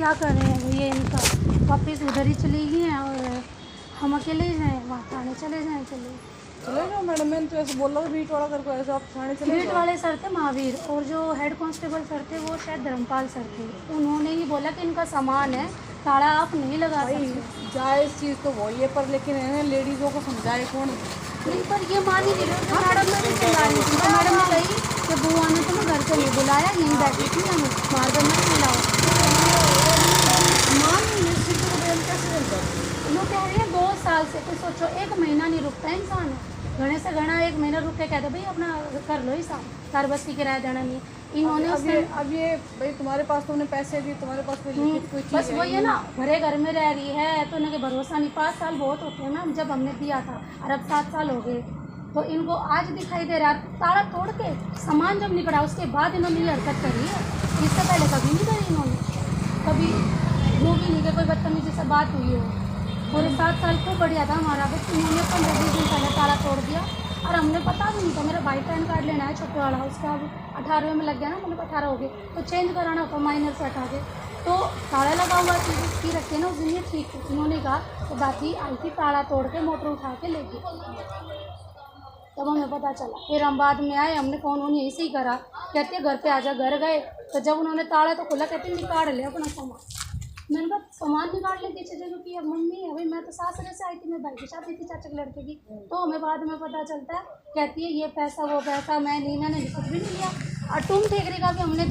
क्या कर रहे हैं ये, इनका वापस उधर ही चली गई हैं और हम अकेले ही हैं, वहाँ थाने चले जाएँ। चले जाओ मैडम, मैंने तो ऐसे बोला बीट वाला तेरे को, ऐसे आप थाने चले बीट वाले सर थे महावीर, और जो हेड कांस्टेबल सर थे वो शायद धर्मपाल सर थे। उन्होंने ही बोला कि इनका सामान है, ताला आप नहीं लगा सकते। जायज़ चीज़ तो वही है, पर लेकिन है लेडीज़ों को समझाए कौन? नहीं, पर ये मान ही नहीं रहे। मैडम ने चिल्ला रही थी, तो मैडम ने कही कि बुआ ने तुम्हें घर से नहीं बुलाया, यहीं बैठी थी, हमें मार कर नहीं मिलाओ। लोग कह रहे हैं 2 साल से, कोई सोचो 1 महीना नहीं रुकता इंसान, घने से घना 1 महीना रुक के कहते भाई अपना कर लो ही साहब, तार बस की किराया देना नहीं। इन्होंने अब ये भाई तुम्हारे पास तो उन्हें पैसे दिए, तुम्हारे पास कोई चीज़ बस वही है ना, भरे घर में रह रही है तो इनके भरोसा नहीं। 5 साल बहुत होते हैं मैम, जब हमने दिया था, और अब 7 साल हो गए, तो इनको आज दिखाई दे रहा ताला तोड़ के सामान जब निकला उसके बाद इन्होंने ये हरकत करी है। इससे पहले कभी नहीं करी इन्होंने, कभी वो भी नहीं कि कोई बदतमीजी से बात हुई हो। पूरे 7 साल खूब बढ़िया था हमारा, बस इन्होंने 15-20 दिन पहले ताला तोड़ दिया, और हमने पता भी नहीं था। मेरा भाई पैन कार्ड लेना है छोटे वाला, उसका अब 18वें में लग गया ना, मतलब 18 हो गए, तो चेंज कराना होता माइनर से हटा के, तो ताला लगा हुआ चीज़ की रखे ना, उस दिन ये ठीक थी। इन्होंने कहा तो दादी आई थी ताला तोड़ के मोटर उठा के ले गई, तब हमें पता चला। फिर हम बाद में आए, हमने फ़ोन वोन यही से ही करा, कहते घर पे आजा। घर गए तो जब उन्होंने ताला तो खुला, कहते निकाल ले अपना सामान। मैंने कहा सामान निकाल लेती चीज़ें, क्योंकि अब मम्मी है भाई, मैं तो सासरे से आई थी, मैं भाई की शादी थी चाचा के लड़के की, तो हमें बाद में पता चलता है। कहती है ये पैसा वो पैसा मैंने कुछ भी नहीं लिया। और टूम ठेकरी का भी हमने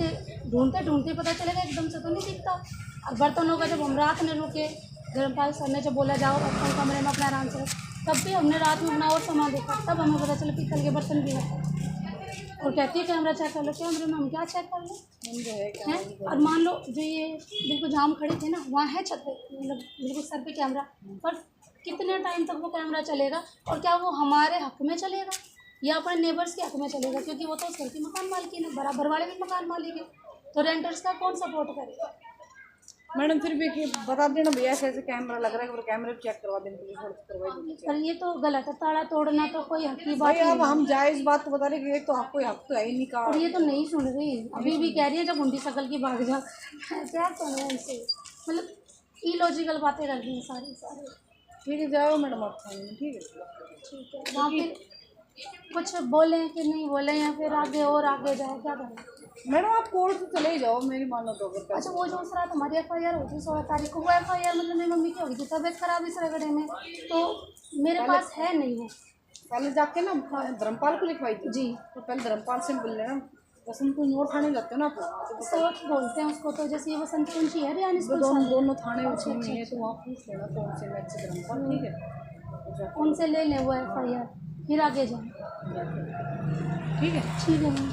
ढूंढते ढूंढते पता चलेगा, एकदम से तो नहीं दिखता। और बर्तनों का जब हम रात में रुके, धर्मपाल सर ने जब बोला जाओ अपने कमरे में अपना आराम से, तब भी हमने रात में अपना और सामान देखा, तब हमें पता चला पीतल के बर्तन भी है। और कहती है कैमरा चेक कर लो। कैमरे में हम क्या चेक कर लें हैं? और मान लो जो ये बिल्कुल जाम खड़ी थे ना, वहाँ है छत पे, मतलब बिल्कुल सर पे कैमरा, पर कितने टाइम तक वो कैमरा चलेगा, और क्या वो हमारे हक में चलेगा या अपने नेबर्स के हक में चलेगा? क्योंकि वो तो उस घर की मकान मालिकी है, बराबर वाले भी मकान मालिक है, तो रेंटर्स का कौन सपोर्ट करेगा? मैडम फिर भी कि बता देना भैया ऐसे ऐसे कैमरा लग रहा है, वो कैमरे चेक करवा देने के लिए करवाई देनी चाहिए। पर ये तो गलत है, ताला तोड़ना तो कोई हक की बात नहीं। अब हम जायज़ बात तो बता रहे कि एक तो कोई हक तो है ही नहीं का। और ये तो नहीं सुन रही, अभी भी कह रही है जब गुंडी शकल की भाग जा। क्या सुने उनसे, मतलब इलॉजिकल बातें कर दी सारी। ठीक है जाओ मैडम आप थाने में, ठीक है। वहाँ फिर कुछ बोलें कि नहीं बोलें, या फिर आगे और आगे जाए, क्या करें? मैडम आप कोर्ट से चले ही जाओ, मेरी मानो तो अगर अच्छा, वो जो उस रात हमारी FIR होती है 16 तारीख को, वो FIR मतलब मेरी मम्मी की होगी थी तबीयत खराब इस रगड़े में, तो मेरे पास है नहीं वो। पहले जाके ना धर्मपाल को लिखवाई थी जी, तो पहले धर्मपाल से मिल लेना, वसंत कुंज मोड़ थाने जाते हो ना आप, सोच बोलते हैं उसको, तो जैसे ये वसंत कुंज ही है रियानी स्कूल, दोनों थाने उसी में है, तो वहाँ पूछ लेना कौन से मैच से धर्मपाल, ठीक है, उनसे ले लें वो FIR, फिर आगे जाएँ। ठीक है। ठीक है मैम।